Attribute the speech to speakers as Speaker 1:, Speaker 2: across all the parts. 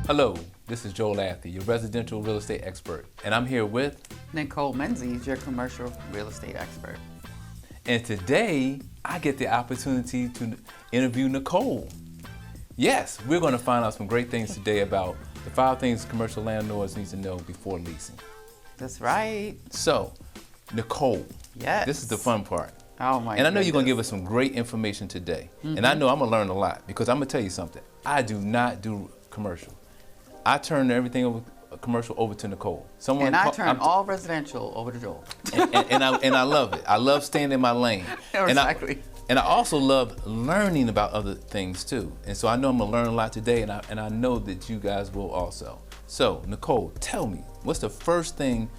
Speaker 1: Hello, this is Joel Athy, your residential real estate expert, and I'm here with...
Speaker 2: Nichole Menzies, your commercial real estate expert.
Speaker 1: And today, I get the opportunity to interview Nichole. Yes, we're going to find out some great things today about the 5 things commercial landlords need to know before leasing.
Speaker 2: That's right.
Speaker 1: So, Nichole,
Speaker 2: Yes.
Speaker 1: this is the fun part.
Speaker 2: Oh my
Speaker 1: And I know you're going to
Speaker 2: goodness.
Speaker 1: give us some great information today. And I know I'm going to learn a lot because I'm going to tell you something. I do not do commercial. I turn everything over commercial over to Nichole.
Speaker 2: And I turn all residential over to Joel.
Speaker 1: and I love it. I love staying in my lane.
Speaker 2: Exactly.
Speaker 1: And I also love learning about other things too. And so I know I'm gonna learn a lot today, and I know that you guys will also. So Nichole, tell me, what's the first thing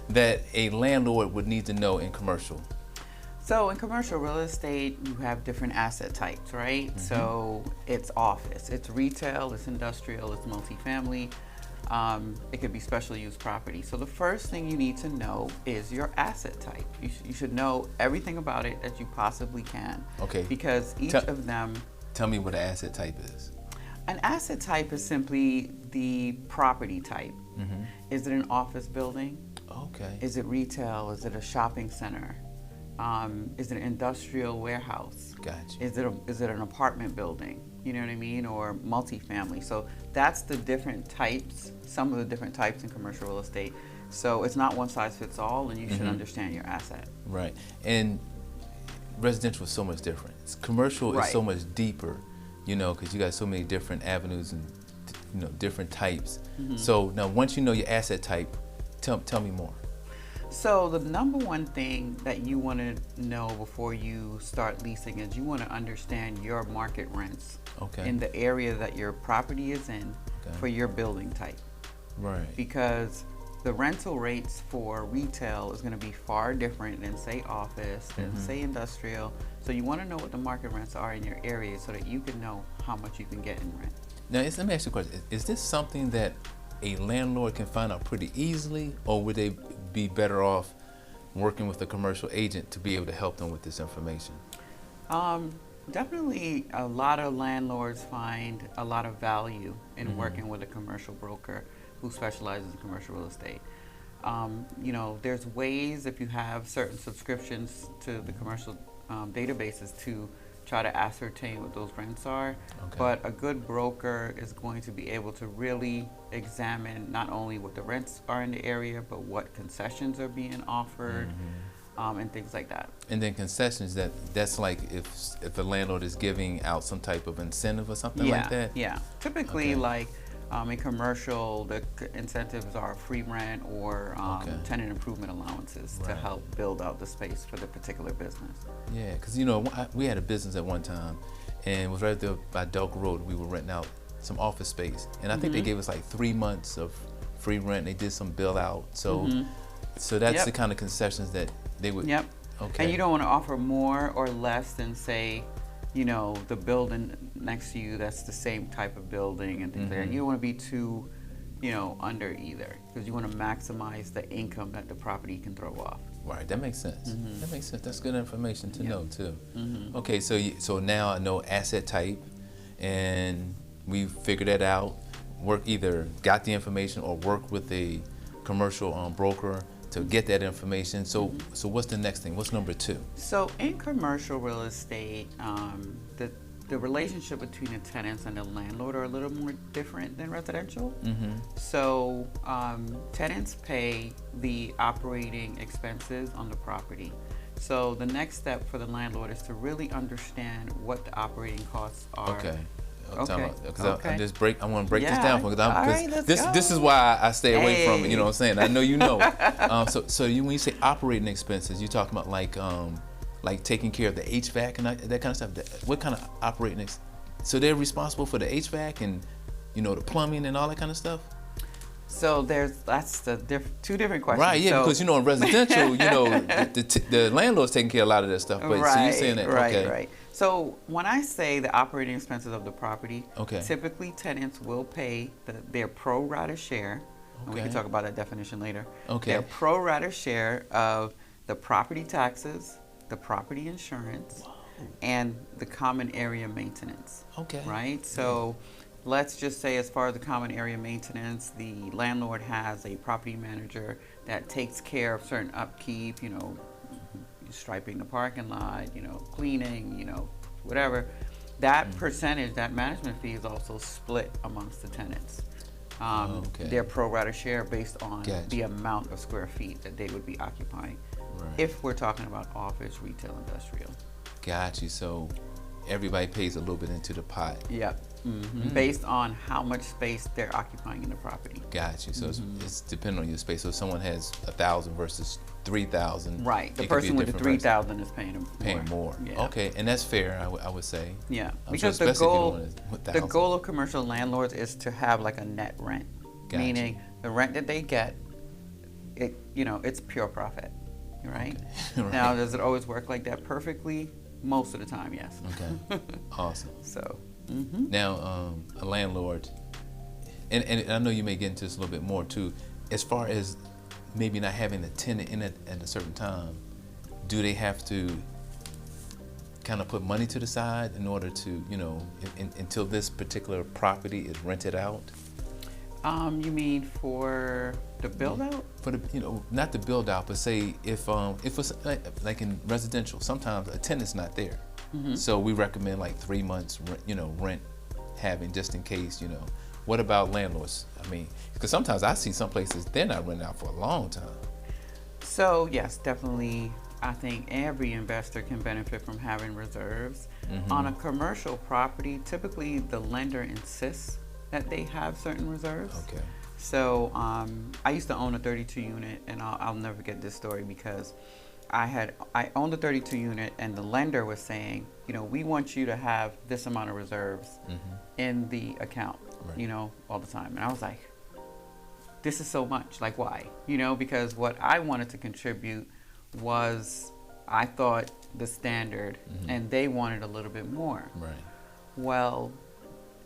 Speaker 1: that a landlord would need to know in commercial?
Speaker 2: So in commercial real estate, you have different asset types, right? So it's office, it's retail, it's industrial, it's multifamily. It could be special use property. So the first thing you need to know is your asset type. You should know everything about it that you possibly can.
Speaker 1: Okay.
Speaker 2: Because each of them...
Speaker 1: Tell me what an asset type is.
Speaker 2: An asset type is simply the property type. Is it an office building?
Speaker 1: Okay.
Speaker 2: Is it retail? Is it a shopping center? Is it an industrial warehouse?
Speaker 1: Gotcha.
Speaker 2: Is it an apartment building? You know what I mean? Or multifamily. So that's the different types, some of the different types in commercial real estate. So it's not one size fits all, and you should understand your asset.
Speaker 1: Right. And residential is so much different. Commercial is so much deeper, you know, because you got so many different avenues and, you know, different types. So now once you know your asset type, tell me more.
Speaker 2: So the number one thing that you want to know before you start leasing is you want to understand your market rents in the area that your property is in for your building type.
Speaker 1: Right.
Speaker 2: Because the rental rates for retail is going to be far different than say office, than say industrial. So you want to know what the market rents are in your area so that you can know how much you can get in rent.
Speaker 1: Now let me ask you a question. Is this something that a landlord can find out pretty easily, or would they be better off working with a commercial agent to be able to help them with this information?
Speaker 2: Definitely a lot of landlords find a lot of value in working with a commercial broker who specializes in commercial real estate. You know, there's ways, if you have certain subscriptions to the commercial databases, to try to ascertain what those rents are. But a good broker is going to be able to really examine not only what the rents are in the area, but what concessions are being offered, and things like that.
Speaker 1: And then concessions, that's like if a landlord is giving out some type of incentive or something like that?
Speaker 2: Yeah. Typically, like in commercial, the incentives are free rent or tenant improvement allowances to help build out the space for the particular business.
Speaker 1: Yeah, because you know, we had a business at one time, and it was right there by Delk Road. We were renting out some office space, and I think they gave us like 3 months of free rent. They did some bill out, so that's the kind of concessions that they would.
Speaker 2: And you don't want to offer more or less than, say, you know, the building next to you that's the same type of building and things like that. You don't want to be too, you know, under either, because you want to maximize the income that the property can throw off.
Speaker 1: Right, that makes sense. That makes sense. That's good information to know too. Okay, so now I know asset type, and we figured that out. Either got the information or worked with a commercial broker to get that information. So what's the next thing? What's number 2?
Speaker 2: So in commercial real estate, the relationship between the tenants and the landlord are a little more different than residential. So tenants pay the operating expenses on the property. So the next step for the landlord is to really understand what the operating costs are. I want to break this down because this is why I stay away from it. You know what I'm saying? I know you know. So when you say operating expenses, you're talking about like taking care of the HVAC and that kind of stuff. What kind of operating? So they're responsible for the HVAC and, you know, the plumbing and all that kind of stuff. So that's the 2 different questions.
Speaker 1: Right, yeah, because you know in residential, you know, the landlord's taking care of a lot of that stuff. But so you're saying that,
Speaker 2: right. So when I say the operating expenses of the property, typically tenants will pay their pro rata share. And we can talk about that definition later. Their pro rata share of the property taxes, the property insurance, and the common area maintenance. Right. So let's just say as far as the common area maintenance, the landlord has a property manager that takes care of certain upkeep, striping the parking lot, cleaning, whatever. That percentage, that management fee is also split amongst the tenants.
Speaker 1: Okay.
Speaker 2: Their pro rata share based on
Speaker 1: Gotcha.
Speaker 2: the amount of square feet that they would be occupying.
Speaker 1: Right.
Speaker 2: If we're talking about office, retail, industrial.
Speaker 1: Got you. So everybody pays a little bit into the pot.
Speaker 2: Yep. Based on how much space they're occupying in the property.
Speaker 1: Got you. So it's depending on your space. So if someone has 1,000 versus 3,000.
Speaker 2: Right. The
Speaker 1: it could be
Speaker 2: person
Speaker 1: a
Speaker 2: with the
Speaker 1: different
Speaker 2: 3,000 is paying
Speaker 1: more.
Speaker 2: Yeah.
Speaker 1: Okay, and that's fair. I would say.
Speaker 2: Yeah.
Speaker 1: I'm
Speaker 2: Because
Speaker 1: sure,
Speaker 2: the
Speaker 1: especially
Speaker 2: goal,
Speaker 1: if you're doing it with
Speaker 2: the
Speaker 1: 1,000.
Speaker 2: goal of commercial landlords is to have like a net rent,
Speaker 1: Gotcha.
Speaker 2: meaning the rent that they get, it's pure profit, right?
Speaker 1: Okay. Right.
Speaker 2: Now, does it always work like that perfectly? Most of the time, yes.
Speaker 1: Okay. Awesome.
Speaker 2: So.
Speaker 1: Now, a landlord, and I know you may get into this a little bit more too, as far as maybe not having a tenant in it at a certain time, do they have to kind of put money to the side in order to, until this particular property is rented out?
Speaker 2: You mean for the build out?
Speaker 1: For the, not the build out, but say if it's like in residential, sometimes a tenant's not there. So we recommend like 3 months, rent having just in case, What about landlords? I mean, because sometimes I see some places they're not renting out for a long time.
Speaker 2: So yes, definitely. I think every investor can benefit from having reserves. On a commercial property, typically the lender insists that they have certain reserves.
Speaker 1: Okay.
Speaker 2: So I used to own a 32 unit, and I'll never forget this story because I owned a 32 unit, and the lender was saying, we want you to have this amount of reserves in the account,
Speaker 1: Right.
Speaker 2: all the time. And I was like, this is so much. Like, why? Because what I wanted to contribute was, I thought, the standard, and they wanted a little bit more.
Speaker 1: Right.
Speaker 2: Well,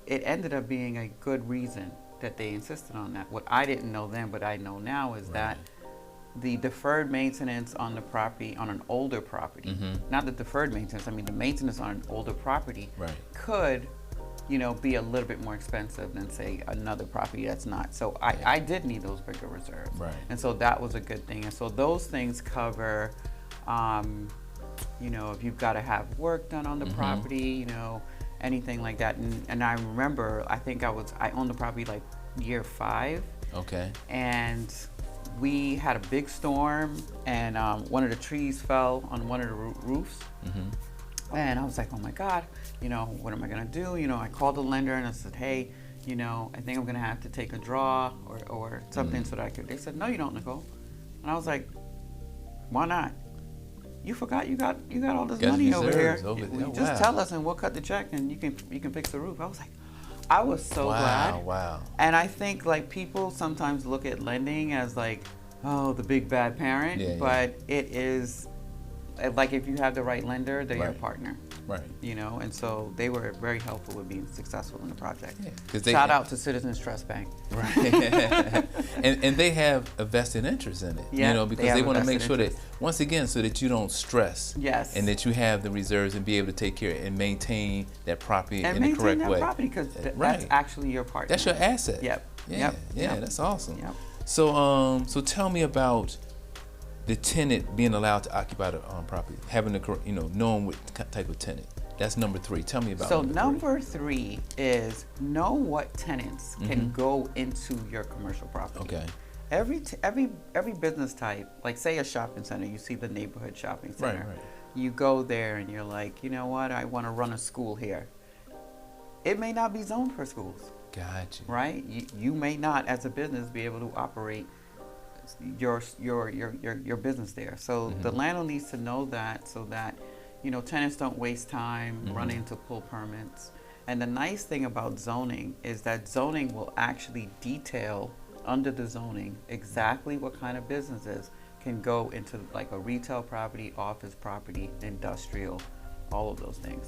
Speaker 2: it ended up being a good reason that they insisted on that. What I didn't know then, but I know now, is that the deferred maintenance on the property, on an older property, not the deferred maintenance, I mean the maintenance on an older property, could, be a little bit more expensive than, say, another property that's not. So I did need those bigger reserves.
Speaker 1: Right.
Speaker 2: And so that was a good thing. And so those things cover, if you've got to have work done on the property, anything like that. And I remember, I owned the property like year 5.
Speaker 1: Okay.
Speaker 2: And we had a big storm, and one of the trees fell on one of the roofs. And I was like, oh my God, what am I gonna do? I called the lender and I said, hey, I think I'm gonna have to take a draw or something so that I could. They said, no, you don't, Nichole. And I was like, why not? You forgot you got all this money over here. Just tell us and we'll cut the check and you can fix the roof. I was so glad.
Speaker 1: Wow.
Speaker 2: And I think like people sometimes look at lending as like, oh, the big bad parent, but it is like if you have the right lender, they're your partner.
Speaker 1: Right.
Speaker 2: And so they were very helpful with being successful in the project.
Speaker 1: Yeah,
Speaker 2: Shout out to Citizens Trust Bank.
Speaker 1: Right. and they have a vested interest in it, because they want to make sure that, once again, so that you don't stress.
Speaker 2: Yes.
Speaker 1: And that you have the reserves and be able to take care and maintain that property
Speaker 2: and
Speaker 1: in the correct way.
Speaker 2: And maintain that property, because that's actually your partner.
Speaker 1: That's your asset.
Speaker 2: Yep.
Speaker 1: Yeah, that's awesome.
Speaker 2: Yep.
Speaker 1: So tell me about the tenant being allowed to occupy the property, having the, knowing what type of tenant. That's number 3. Tell me about.
Speaker 2: So number 3 is know what tenants can go into your commercial property.
Speaker 1: Okay.
Speaker 2: Every business type, like say a shopping center, you see the neighborhood shopping center.
Speaker 1: Right.
Speaker 2: You go there and you're like, you know what, I want to run a school here. It may not be zoned for schools.
Speaker 1: Gotcha.
Speaker 2: Right? You may not, as a business, be able to operate your business there. So the landlord needs to know that, so that tenants don't waste time running to pull permits. And the nice thing about zoning is that zoning will actually detail under the zoning exactly what kind of businesses can go into like a retail property, office property, industrial, all of those things.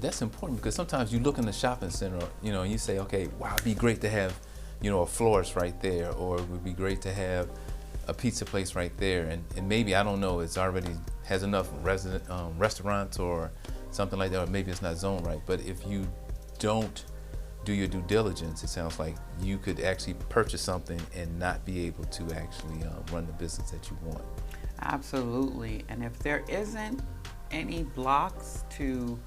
Speaker 1: That's important, because sometimes you look in the shopping center, and you say, okay, wow, it'd be great to have, a florist right there, or it would be great to have a pizza place right there, and maybe, I don't know, it's already has enough restaurants or something like that, or maybe it's not zoned right. But if you don't do your due diligence, it sounds like you could actually purchase something and not be able to actually run the business that you want.
Speaker 2: Absolutely. And if there isn't any blocks to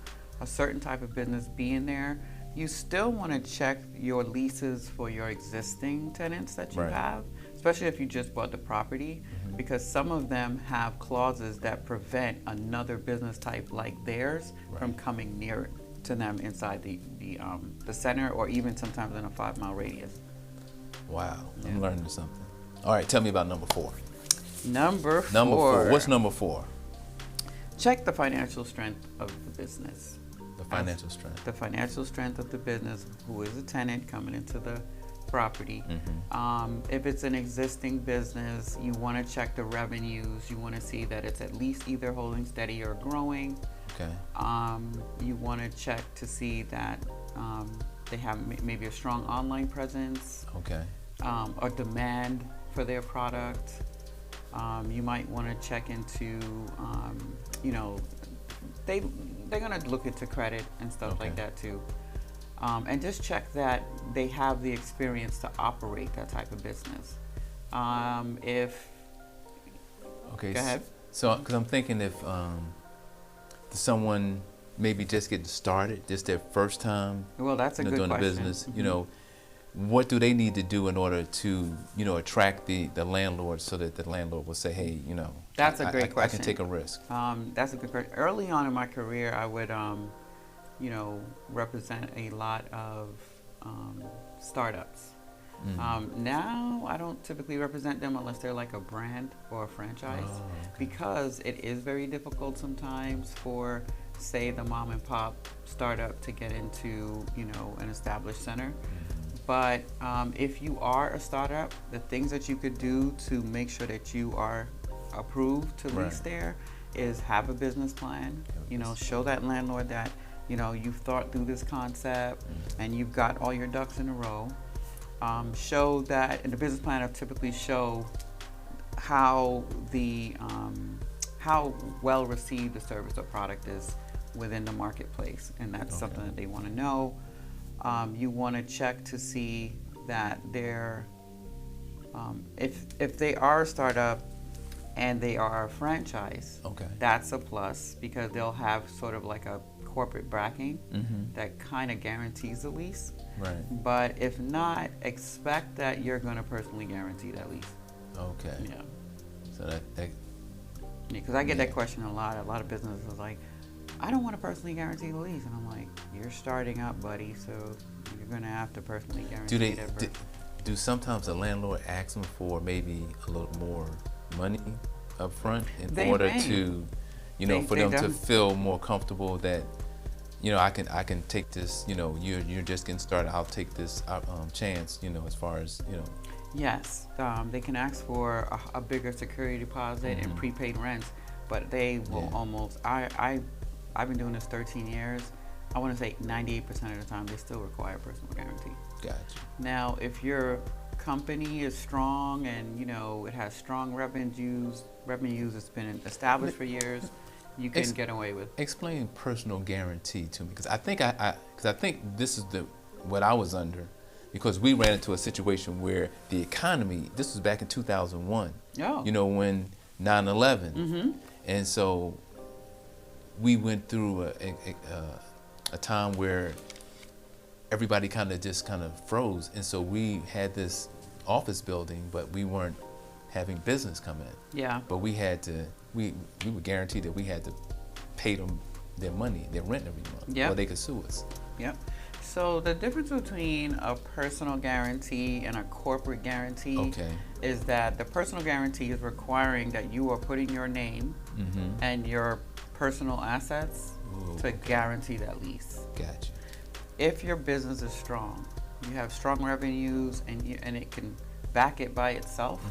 Speaker 2: a certain type of business being there, you still want to check your leases for your existing tenants that you
Speaker 1: Right.
Speaker 2: have, especially if you just bought the property, because some of them have clauses that prevent another business type like theirs from coming near to them inside the center, or even sometimes in a 5-mile radius.
Speaker 1: Wow, I'm learning something. All right, tell me about number 4.
Speaker 2: Number four.
Speaker 1: Number 4. What's number 4?
Speaker 2: Check the financial strength of the business.
Speaker 1: The financial strength.
Speaker 2: The financial strength of the business, who is a tenant coming into the property. If it's an existing business, you want to check the revenues. You want to see that it's at least either holding steady or growing.
Speaker 1: Okay.
Speaker 2: You want to check to see that they have maybe a strong online presence.
Speaker 1: Okay.
Speaker 2: Or demand for their product. You might want to check into, they're going to look into credit and stuff like that too. And just check that they have the experience to operate that type of business.
Speaker 1: Okay.
Speaker 2: Go ahead.
Speaker 1: So, because I'm thinking if someone maybe just getting started, just their first time,
Speaker 2: Well, that's a good
Speaker 1: doing
Speaker 2: question.
Speaker 1: the business, what do they need to do in order to, attract the landlord, so that the landlord will say, hey,
Speaker 2: That's a great
Speaker 1: I
Speaker 2: question.
Speaker 1: can take a risk.
Speaker 2: That's a good question. Early on in my career, I would, represent a lot of startups. Now, I don't typically represent them unless they're like a brand or a franchise, because it is very difficult sometimes for, say, the mom and pop startup to get into, an established center. But if you are a startup, the things that you could do to make sure that you are approved to lease there is have a business plan. Show that landlord that you've thought through this concept and you've got all your ducks in a row. Show that, and the business plan will typically show how how well received the service or product is within the marketplace, and that's something that they want to know. You want to check to see that they're, if they are a startup and they are a franchise, that's a plus, because they'll have sort of like a corporate backing that kind of guarantees the lease.
Speaker 1: Right.
Speaker 2: But if not, expect that you're going to personally guarantee that lease.
Speaker 1: Okay.
Speaker 2: Yeah.
Speaker 1: So that
Speaker 2: Because I get that question a lot. A lot of businesses are like, I don't want to personally guarantee the lease. And I'm like, you're starting up, buddy, so you're going to have to personally guarantee it.
Speaker 1: Do sometimes the landlord ask them for maybe a little more money up front in order to, for them to feel more comfortable that, I can take this, you're just getting started, I'll take this chance, as far as,
Speaker 2: Yes, they can ask for a bigger security deposit and prepaid rents, but they will almost, I've been doing this 13 years. I want to say 98% of the time they still require personal guarantee.
Speaker 1: Gotcha.
Speaker 2: Now, if your company is strong and it has strong revenues, it's been established for years, you can get away with.
Speaker 1: Explain personal guarantee to me, because I think this is what I was under, because we ran into a situation where the economy. This was back in 2001.
Speaker 2: Oh.
Speaker 1: When 9/11, and so we went through a time where everybody kind of froze, and so we had this office building, but we weren't having business come in.
Speaker 2: Yeah.
Speaker 1: But we had to, we were guaranteed that we had to pay them their money, their rent every month, or they could sue us.
Speaker 2: Yep. So the difference between a personal guarantee and a corporate guarantee is that the personal guarantee is requiring that you are putting your name and your personal assets to guarantee that lease.
Speaker 1: Gotcha.
Speaker 2: If your business is strong, you have strong revenues, and it can back it by itself,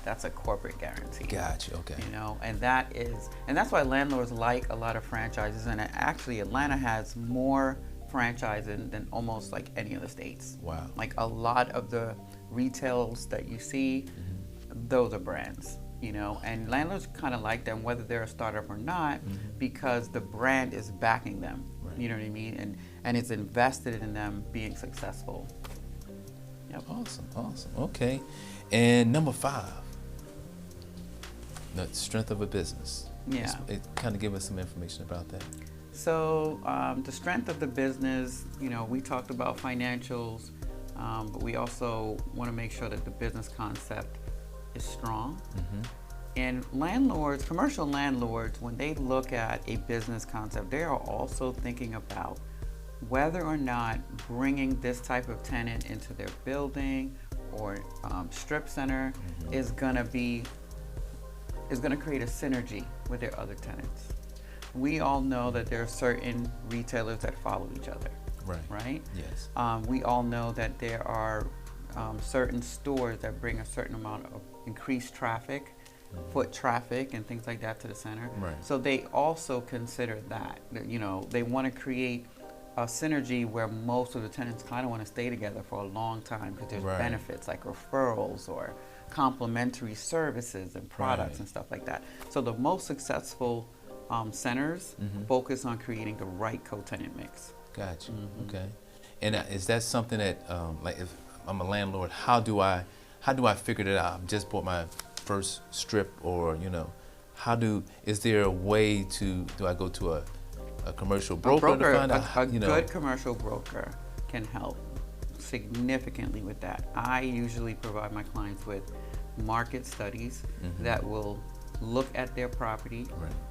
Speaker 2: that's a corporate guarantee.
Speaker 1: Gotcha. Okay.
Speaker 2: And that's why landlords like a lot of franchises, and actually Atlanta has more franchising than almost like any other states.
Speaker 1: Wow.
Speaker 2: Like a lot of the retails that you see, those are brands. you know, and landlords kind of like them whether they're a startup or not, because the brand is backing them.
Speaker 1: Right.
Speaker 2: You know what I mean? And it's invested in them being successful. Yep.
Speaker 1: Awesome. Okay. And number 5, the strength of a business.
Speaker 2: Yeah.
Speaker 1: It kind of give us some information about that.
Speaker 2: So the strength of the business, you know, we talked about financials, but we also want to make sure that the business concept is strong. And landlords, commercial landlords, when they look at a business concept, they are also thinking about whether or not bringing this type of tenant into their building or strip center is going to create a synergy with their other tenants. We all know that there are certain retailers that follow each other, right?
Speaker 1: Yes.
Speaker 2: We all know that there are certain stores that bring a certain amount of increased traffic, foot traffic and things like that to the center.
Speaker 1: Right.
Speaker 2: So they also consider that, you know, they want to create a synergy where most of the tenants kind of want to stay together for a long time because there's benefits like referrals or complementary services and products and stuff like that. So the most successful centers focus on creating the right co-tenant mix.
Speaker 1: Gotcha. Okay. And is that something that, like, if I'm a landlord, how do I figure that out? I just bought my first strip, or you know, is there a way do I go to a commercial broker to find out?
Speaker 2: A good commercial broker can help significantly with that. I usually provide my clients with market studies that will look at their property.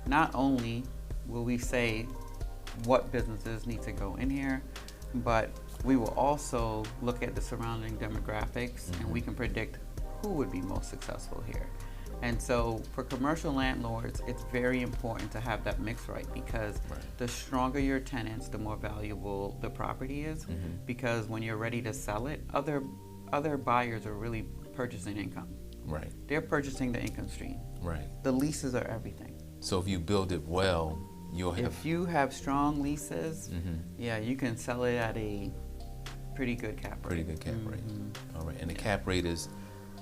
Speaker 2: Not only will we say what businesses need to go in here, but we will also look at the surrounding demographics and we can predict who would be most successful here. And so for commercial landlords, it's very important to have that mix right, because the stronger your tenants, the more valuable the property is, because when you're ready to sell it, other buyers are really purchasing income.
Speaker 1: Right.
Speaker 2: They're purchasing the income stream.
Speaker 1: Right.
Speaker 2: The leases are everything.
Speaker 1: So if you build it well,
Speaker 2: if you have strong leases, yeah, you can sell it at a pretty good cap rate.
Speaker 1: Pretty good cap rate. All right. And the cap rate is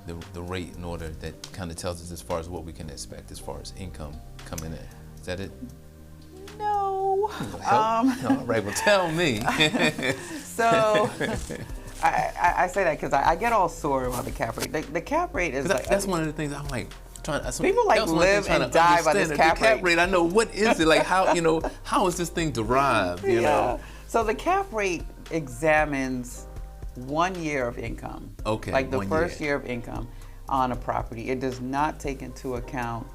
Speaker 1: the rate in order that kind of tells us as far as what we can expect as far as income coming in. Is that it?
Speaker 2: No.
Speaker 1: All right. Well, tell me.
Speaker 2: So I say that because I get all sore about the cap rate. The cap rate is like,
Speaker 1: that's one of the things I'm like.
Speaker 2: People like live and die by this cap rate.
Speaker 1: I know, what is it like? How how is this thing derived? You know.
Speaker 2: So the cap rate examines 1 year of income.
Speaker 1: Okay.
Speaker 2: Like the first year of income on a property. It does not take into account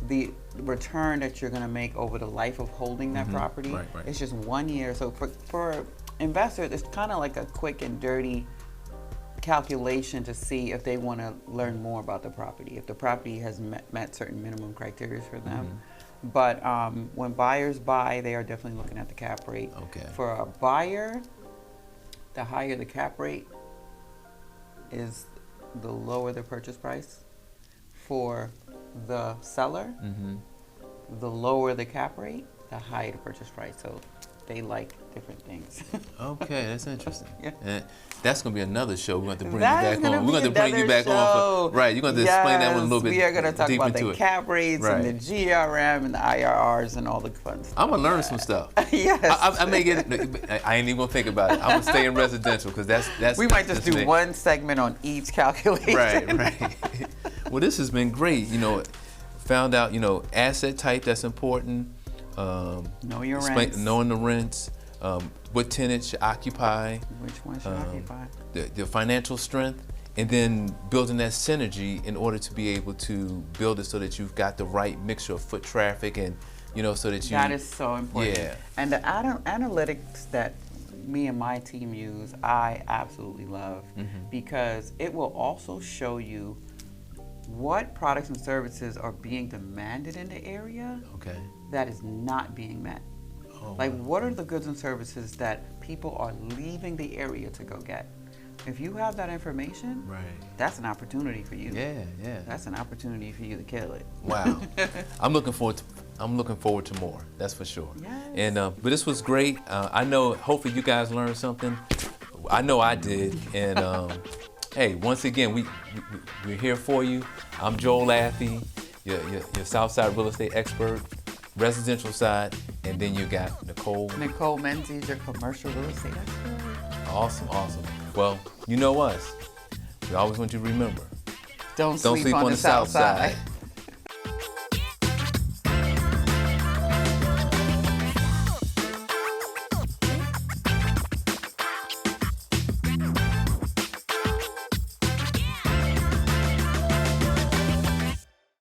Speaker 2: the return that you're going to make over the life of holding that property.
Speaker 1: Right.
Speaker 2: It's just 1 year. So for investors, it's kind of like a quick and dirty calculation to see if they want to learn more about the property, if the property has met certain minimum criteria for them. But when buyers buy, they are definitely looking at the cap rate.
Speaker 1: Okay.
Speaker 2: For a buyer, the higher the cap rate is, the lower the purchase price. For the seller, the lower the cap rate, the higher the purchase price. So they like different things.
Speaker 1: Okay, that's interesting.
Speaker 2: Yeah.
Speaker 1: And that's going to be another show. We're going to bring you back on. We're going to bring you back on. Right, you're going to explain that one a little bit.
Speaker 2: We are going to talk
Speaker 1: deep
Speaker 2: about the
Speaker 1: into
Speaker 2: cap rates and the GRM and the IRRs and all the fun stuff.
Speaker 1: I'm going to learn some stuff.
Speaker 2: Yes.
Speaker 1: I may get it. I ain't even going to think about it. I'm going to stay in residential because that's.
Speaker 2: We might just do one segment on each calculation.
Speaker 1: Right. Well, this has been great. You know, found out, you know, asset type, that's important.
Speaker 2: Know your rents.
Speaker 1: Knowing the rents. What tenants should occupy,
Speaker 2: which one should occupy,
Speaker 1: the financial strength, and then building that synergy in order to be able to build it so that you've got the right mixture of foot traffic, and you know, so that you.
Speaker 2: That is so important.
Speaker 1: Yeah.
Speaker 2: And the analytics that me and my team use, I absolutely love, because it will also show you what products and services are being demanded in the area that is not being met. Like, what are the goods and services that people are leaving the area to go get? If you have that information, that's an opportunity for you.
Speaker 1: Yeah.
Speaker 2: That's an opportunity for you to kill it.
Speaker 1: Wow. I'm looking forward to more. That's for sure.
Speaker 2: Yes.
Speaker 1: And but this was great. I know. Hopefully, you guys learned something. I know I did. And Hey, once again, we're here for you. I'm Joel Athy, your Southside Real Estate expert, residential side, and then you got
Speaker 2: Nichole Menzies, your commercial real estate expert.
Speaker 1: Awesome. Well, you know us. We always want you to remember.
Speaker 2: Don't sleep on the South Side.